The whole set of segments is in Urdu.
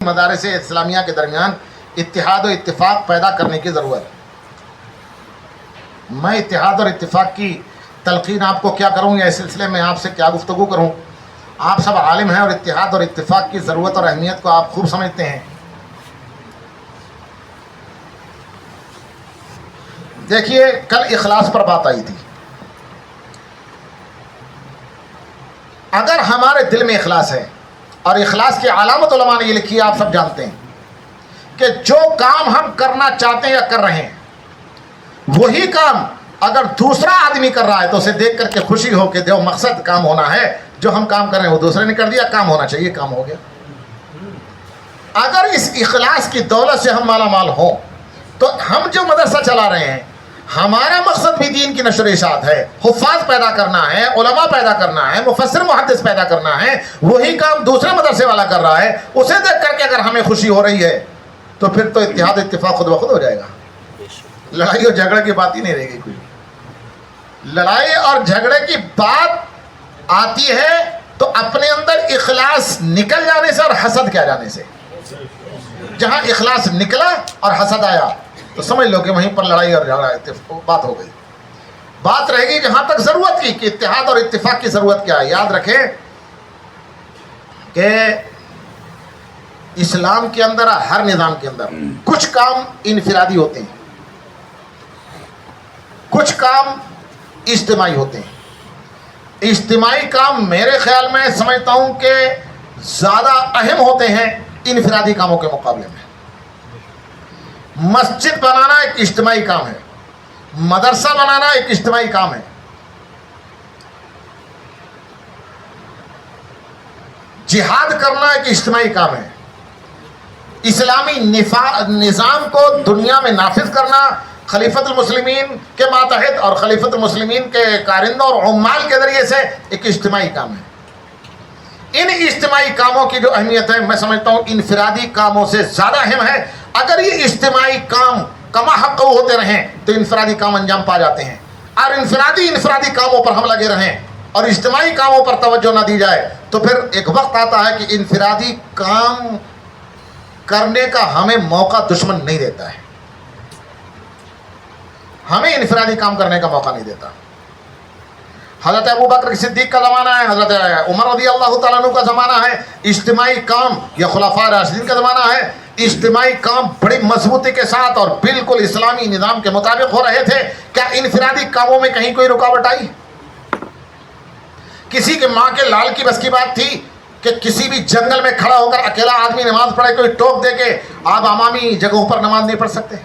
مدارس اسلامیہ کے درمیان اتحاد و اتفاق پیدا کرنے کی ضرورت ہے۔ میں اتحاد اور اتفاق کی تلقین آپ کو کیا کروں یا اس سلسلے میں آپ سے کیا گفتگو کروں؟ آپ سب عالم ہیں اور اتحاد اور اتفاق کی ضرورت اور اہمیت کو آپ خوب سمجھتے ہیں۔ دیکھیے، کل اخلاص پر بات آئی تھی۔ اگر ہمارے دل میں اخلاص ہے، اور اخلاص کی علامت علماء نے یہ لکھی ہے، آپ سب جانتے ہیں کہ جو کام ہم کرنا چاہتے ہیں یا کر رہے ہیں، وہی کام اگر دوسرا آدمی کر رہا ہے تو اسے دیکھ کر کے خوشی ہو کہ جو مقصد کام ہونا ہے، جو ہم کام کر رہے ہیں وہ دوسرے نے کر دیا، کام ہونا چاہیے، کام ہو گیا۔ اگر اس اخلاص کی دولت سے ہم مالا مال ہوں تو ہم جو مدرسہ چلا رہے ہیں، ہمارا مقصد بھی دین کی نشر و اشاعت ہے، حفاظ پیدا کرنا ہے، علماء پیدا کرنا ہے، مفسر محدث پیدا کرنا ہے، وہی کام دوسرے مدرسے والا کر رہا ہے، اسے دیکھ کر کے اگر ہمیں خوشی ہو رہی ہے تو پھر تو اتحاد اتفاق خود بخود ہو جائے گا۔ لڑائی اور جھگڑے کی بات ہی نہیں رہے گی کوئی۔ لڑائی اور جھگڑے کی بات آتی ہے تو اپنے اندر اخلاص نکل جانے سے اور حسد کے آ جانے سے۔ جہاں اخلاص نکلا اور حسد آیا تو سمجھ لو کہ وہیں پر لڑائی اور جھگڑا بات ہو گئی۔ بات رہے گی جہاں تک ضرورت کی کہ اتحاد اور اتفاق کی ضرورت کیا ہے۔ یاد رکھیں کہ اسلام کے اندر، ہر نظام کے اندر کچھ کام انفرادی ہوتے ہیں، کچھ کام اجتماعی ہوتے ہیں۔ اجتماعی کام میرے خیال میں سمجھتا ہوں کہ زیادہ اہم ہوتے ہیں انفرادی کاموں کے مقابلے میں۔ مسجد بنانا ایک اجتماعی کام ہے، مدرسہ بنانا ایک اجتماعی کام ہے، جہاد کرنا ایک اجتماعی کام ہے، اسلامی نظام کو دنیا میں نافذ کرنا خلیفۃ المسلمین کے ماتحت اور خلیفۃ المسلمین کے کارندوں اور عمال کے ذریعے سے ایک اجتماعی کام ہے۔ ان اجتماعی کاموں کی جو اہمیت ہے، میں سمجھتا ہوں انفرادی کاموں سے زیادہ اہم ہے۔ اگر یہ اجتماعی کام کما حق ہوتے رہیں تو انفرادی کام انجام پا جاتے ہیں، اور انفرادی کاموں پر ہم لگے رہیں اور اجتماعی کاموں پر توجہ نہ دی جائے تو پھر ایک وقت آتا ہے کہ انفرادی کام کرنے کا ہمیں موقع دشمن نہیں دیتا ہے، ہمیں انفرادی کام کرنے کا موقع نہیں دیتا۔ حضرت ابوبکر صدیق کا زمانہ ہے، حضرت عمر رضی اللہ تعالیٰ عنہ کا زمانہ ہے، اجتماعی کام یا خلفاء راشدین کا زمانہ ہے، اجتماعی کام بڑی مضبوطی کے ساتھ اور بالکل اسلامی نظام کے مطابق ہو رہے تھے۔ کیا انفرادی کاموں میں کہیں کوئی رکاوٹ آئی؟ کسی کے ماں کے لال کی بس کی بات تھی کہ کسی بھی جنگل میں کھڑا ہو کر اکیلا آدمی نماز پڑھے، کوئی ٹوک دے کے آپ عوامی جگہوں پر نماز نہیں پڑھ سکتے؟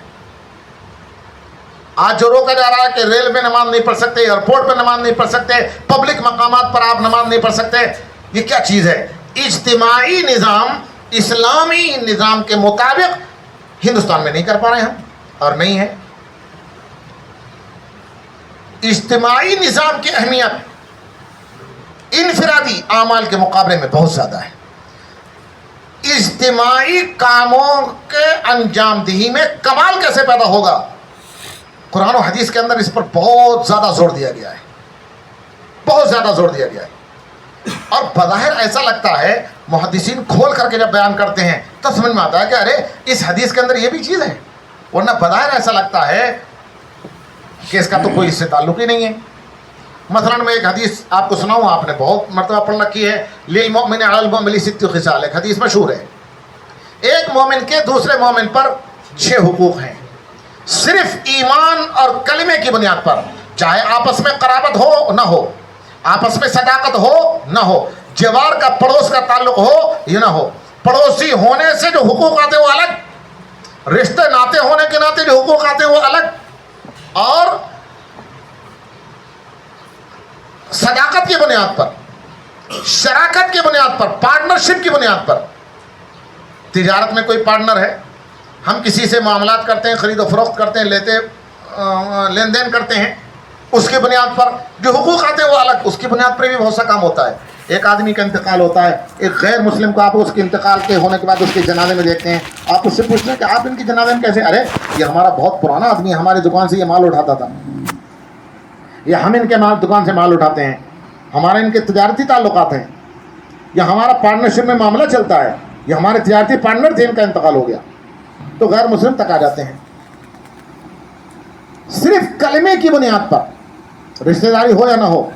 آج جو روکا جا رہا ہے کہ ریل میں نماز نہیں پڑھ سکتے، ایئرپورٹ پہ نماز نہیں پڑھ سکتے، پبلک مقامات پر آپ نماز نہیں پڑھ سکتے، یہ کیا چیز ہے؟ اجتماعی نظام اسلامی نظام کے مطابق ہندوستان میں نہیں کر پا رہے ہم، اور نہیں ہے۔ اجتماعی نظام کی اہمیت انفرادی اعمال کے مقابلے میں بہت زیادہ ہے۔ اجتماعی کاموں کے انجام دہی میں کمال کیسے پیدا ہوگا؟ قرآن و حدیث کے اندر اس پر بہت زیادہ زور دیا گیا ہے، بہت زیادہ زور دیا گیا ہے۔ اور بظاہر ایسا لگتا ہے، محدثین کھول کر کے جب بیان کرتے ہیں تو سمجھ میں آتا ہے کہ ارے اس حدیث کے اندر یہ بھی چیز ہے، ورنہ بظاہر ایسا لگتا ہے کہ اس کا تو کوئی اس سے تعلق ہی نہیں ہے۔ مثلا میں ایک حدیث آپ کو سناؤں، آپ نے بہت مرتبہ پڑھ رکھی ہے، للمؤمن علی المؤمن ست خصال، ایک حدیث مشہور ہے۔ ایک مومن کے دوسرے مومن پر 6 حقوق ہیں، صرف ایمان اور کلمے کی بنیاد پر، چاہے آپس میں قرابت ہو نہ ہو، آپس میں صداقت ہو نہ ہو، جوار کا پڑوس کا تعلق ہو یا نہ ہو، پڑوسی ہونے سے جو حقوق آتے ہیں وہ الگ، رشتے ناتے ہونے کے ناتے جو حقوق آتے ہیں وہ الگ، اور صداقت کی بنیاد پر، شراکت کی بنیاد پر، پارٹنرشپ کی بنیاد پر۔ تجارت میں کوئی پارٹنر ہے، ہم کسی سے معاملات کرتے ہیں، خرید و فروخت کرتے ہیں، لین دین کرتے ہیں، اس کی بنیاد پر جو حقوق آتے ہیں وہ الگ، اس کی بنیاد پر بھی بہت سا کام ہوتا ہے۔ ایک آدمی کا انتقال ہوتا ہے، ایک غیر مسلم کو آپ اس کے انتقال کے ہونے کے بعد اس کے جنازے میں دیکھتے ہیں، آپ اس سے پوچھتے ہیں کہ آپ ان کی جنازے میں کیسے؟ ارے یہ ہمارا بہت پرانا آدمی ہے، ہماری دکان سے یہ مال اٹھاتا تھا، یا ہم ان کے دکان سے مال اٹھاتے ہیں، ہمارے ان کے تجارتی تعلقات ہیں، یا ہمارا پارٹنرشپ میں معاملہ چلتا ہے، یہ ہمارے تجارتی پارٹنر تھے، ان کا انتقال ہو گیا تو غیر مسلم تک آ جاتے ہیں. صرف کلمے کی بنیاد پر رشتہ داری ہو یا نہ ہو.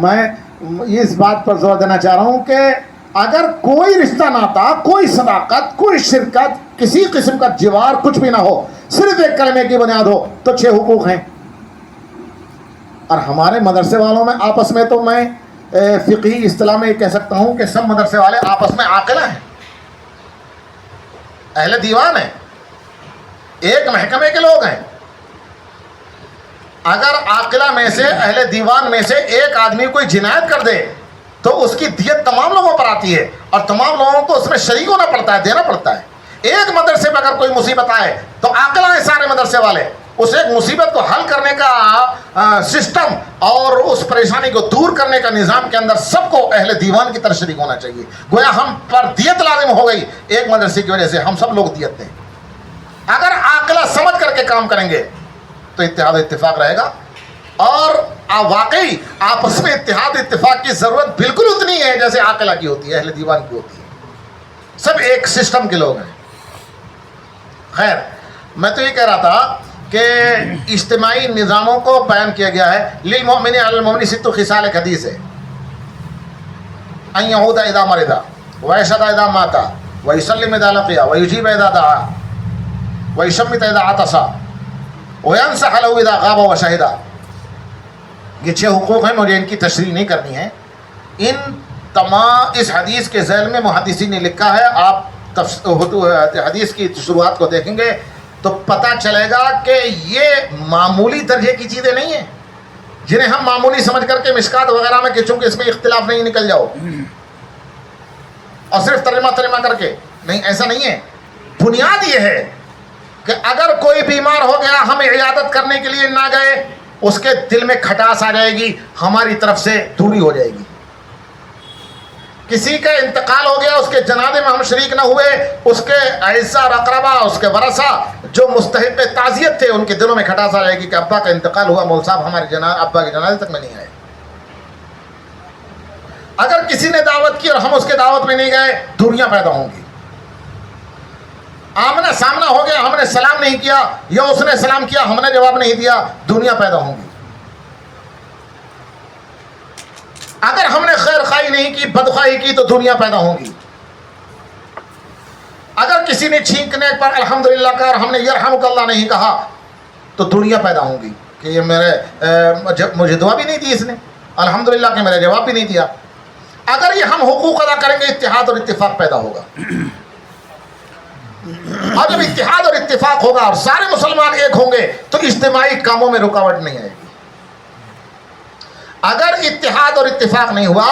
میں اس بات پر زور دینا چاہ رہا ہوں کہ اگر کوئی رشتہ ناتا، کوئی صداقت، کوئی شرکت، کسی قسم کا جوار کچھ بھی نہ ہو، صرف ایک کلمے کی بنیاد ہو تو 6 حقوق ہیں. اور ہمارے مدرسے والوں میں آپس میں تو میں فقہی اصطلاح میں یہ کہہ سکتا ہوں کہ سب مدرسے والے آپس میں عاقلہ ہیں، اہل دیوان ہیں، ایک محکمے کے لوگ ہیں. اگر عاقلہ میں سے، اہل دیوان میں سے ایک آدمی کوئی جنایت کر دے تو اس کی دیت تمام لوگوں پر آتی ہے اور تمام لوگوں کو اس میں شریک ہونا پڑتا ہے، دینا پڑتا ہے. ایک مدرسے پہ اگر کوئی مصیبت آئے تو عاقلہ ہیں سارے مدرسے والے، اس ایک مصیبت کو حل کرنے کا سسٹم اور اس پریشانی کو دور کرنے کا نظام کے اندر سب کو اہل دیوان کی طرح شریک ہونا چاہیے. گویا ہم پر دیت لازم ہو گئی ایک مدرسے کی وجہ سے، ہم سب لوگ دیت دیں. اگر عاقلہ سمجھ کر کے کام کریں گے تو اتحاد و اتفاق رہے گا. اور واقعی آپس میں اتحاد اتفاق کی ضرورت بالکل اتنی ہے جیسے عاقلہ کی ہوتی ہے، اہل دیوان کی ہوتی ہے. سب ایک سسٹم کے لوگ ہیں. خیر، میں تو یہ کہہ رہا تھا کہ اجتماعی نظاموں کو بیان کیا گیا ہے. للمؤمن علی المؤمن 6 خصال ایک حدیث ہے. ان یعود اذا مرض ویشهد اذا مات ویسلم اذا لقی ویجیب اذا دعا ویشمت اذا عطس وینصح له اذا غاب وشهد. یہ 6 حقوق ہیں، مجھے ان کی تشریح نہیں کرنی ہے. ان تمام اس حدیث کے ذیل میں محدثین نے لکھا ہے. آپ حدیث کی شروعات کو دیکھیں گے تو پتہ چلے گا کہ یہ معمولی درجے کی چیزیں نہیں ہیں جنہیں ہم معمولی سمجھ کر کے مشکات وغیرہ میں کہ چونکہ اس میں اختلاف نہیں نکل جاؤ اور صرف ترجمہ کر کے نہیں، ایسا نہیں ہے. بنیاد یہ ہے کہ اگر کوئی بیمار ہو گیا، ہم عیادت کرنے کے لیے نہ گئے، اس کے دل میں کھٹاس آ جائے گی، ہماری طرف سے دوری ہو جائے گی. کسی کا انتقال ہو گیا، اس کے جنازے میں ہم شریک نہ ہوئے، اس کے اعزا اور اقربا، اس کے ورثہ جو مستحق تعزیت تھے، ان کے دلوں میں کھٹاس آ جائے گی کہ ابا کا انتقال ہوا، مول صاحب ہمارے ابا کے جنازے تک میں نہیں آئے. اگر کسی نے دعوت کی اور ہم اس کے دعوت میں نہیں گئے، دوریاں پیدا ہوں گی. آمنا سامنا ہو گیا، ہم نے سلام نہیں کیا یا اس نے سلام کیا ہم نے جواب نہیں دیا، دنیا پیدا ہوں گی. اگر ہم نے خیر خواہی نہیں کی، بدخواہی کی تو دنیا پیدا ہوں گی. اگر کسی نے چھینکنے پر الحمدللہ کہا اور ہم نے یرحمک اللہ نہیں کہا تو دنیا پیدا ہوں گی کہ یہ مجھے دعا بھی نہیں دی اس نے، الحمدللہ کہ میرے جواب بھی نہیں دیا. اگر یہ ہم حقوق ادا کریں گے، اتحاد اور اتفاق پیدا ہوگا. اور جب اتحاد اور اتفاق ہوگا اور سارے مسلمان ایک ہوں گے تو اجتماعی کاموں میں رکاوٹ نہیں آئے گی. اگر اتحاد اور اتفاق نہیں ہوا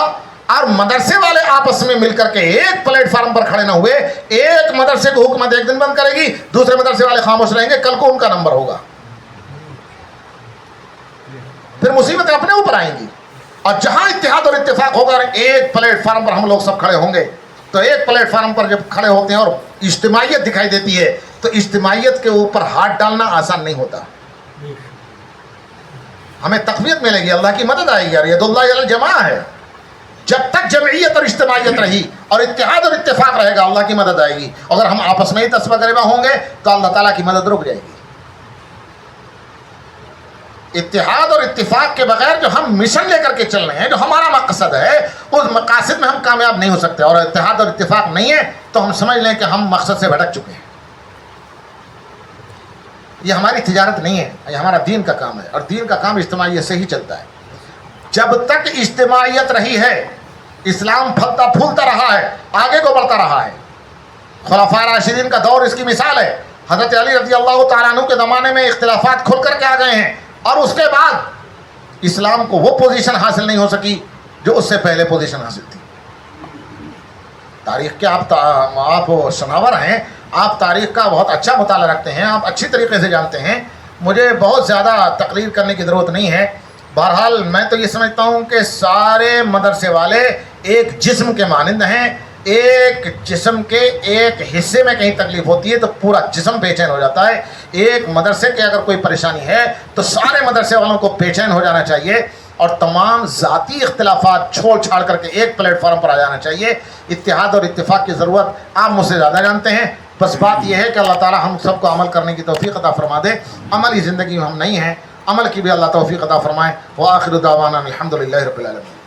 اور مدرسے والے آپس میں مل کر کے ایک پلیٹ فارم پر کھڑے نہ ہوئے، ایک مدرسے کو حکومت ایک دن بند کرے گی، دوسرے مدرسے والے خاموش رہیں گے، کل کو ان کا نمبر ہوگا، پھر مصیبتیں اپنے اوپر آئیں گی. اور جہاں اتحاد اور اتفاق ہوگا، ایک پلیٹ فارم پر ہم لوگ سب کھڑے ہوں گے، تو ایک پلیٹ فارم پر جب کھڑے ہوتے ہیں اور اجتماعیت دکھائی دیتی ہے تو اجتماعیت کے اوپر ہاتھ ڈالنا آسان نہیں ہوتا. ہمیں تقویت ملے گی، اللہ کی مدد آئے گی. اور ید اللہ علی الجماع ہے، جب تک جمعیت اور اجتماعیت رہی اور اتحاد اور اتفاق رہے گا اللہ کی مدد آئے گی. اگر ہم آپس میں ہی تسبہ گریبہ ہوں گے تو اللہ تعالیٰ کی مدد رک جائے گی. اتحاد اور اتفاق کے بغیر جو ہم مشن لے کر کے چل رہے ہیں، جو ہمارا مقصد ہے، اس مقاصد میں ہم کامیاب نہیں ہو سکتے. اور اتحاد اور اتفاق نہیں ہے تو ہم سمجھ لیں کہ ہم مقصد سے بھٹک چکے ہیں. یہ ہماری تجارت نہیں ہے، یہ ہمارا دین کا کام ہے، اور دین کا کام اجتماعیت سے ہی چلتا ہے. جب تک اجتماعیت رہی ہے، اسلام پھلتا پھولتا رہا ہے، آگے کو بڑھتا رہا ہے. خلفاء راشدین کا دور اس کی مثال ہے. حضرت علی رضی اللہ تعالیٰ عنہ کے زمانے میں اختلافات کھل کر کے آ گئے ہیں، اور اس کے بعد اسلام کو وہ پوزیشن حاصل نہیں ہو سکی جو اس سے پہلے پوزیشن حاصل تھی. تاریخ کے آپ شناور ہیں، آپ تاریخ کا بہت اچھا مطالعہ رکھتے ہیں، آپ اچھی طریقے سے جانتے ہیں. مجھے بہت زیادہ تقریر کرنے کی ضرورت نہیں ہے. بہرحال میں تو یہ سمجھتا ہوں کہ سارے مدرسے والے ایک جسم کے مانند ہیں. ایک جسم کے ایک حصے میں کہیں تکلیف ہوتی ہے تو پورا جسم بے چین ہو جاتا ہے. ایک مدرسے کے اگر کوئی پریشانی ہے تو سارے مدرسے والوں کو بے چین ہو جانا چاہیے. اور تمام ذاتی اختلافات چھوڑ چھاڑ کر کے ایک پلیٹ فارم پر آ جانا چاہیے. اتحاد اور اتفاق کی ضرورت آپ مجھ سے زیادہ جانتے ہیں. بس بات یہ ہے کہ اللہ تعالی ہم سب کو عمل کرنے کی توفیق عطا فرما دے. عملی زندگی میں ہم نہیں ہیں, عمل کی بھی اللہ توفیق عطا فرمائے. وآخر دعوانا الحمدللہ رب العالمین.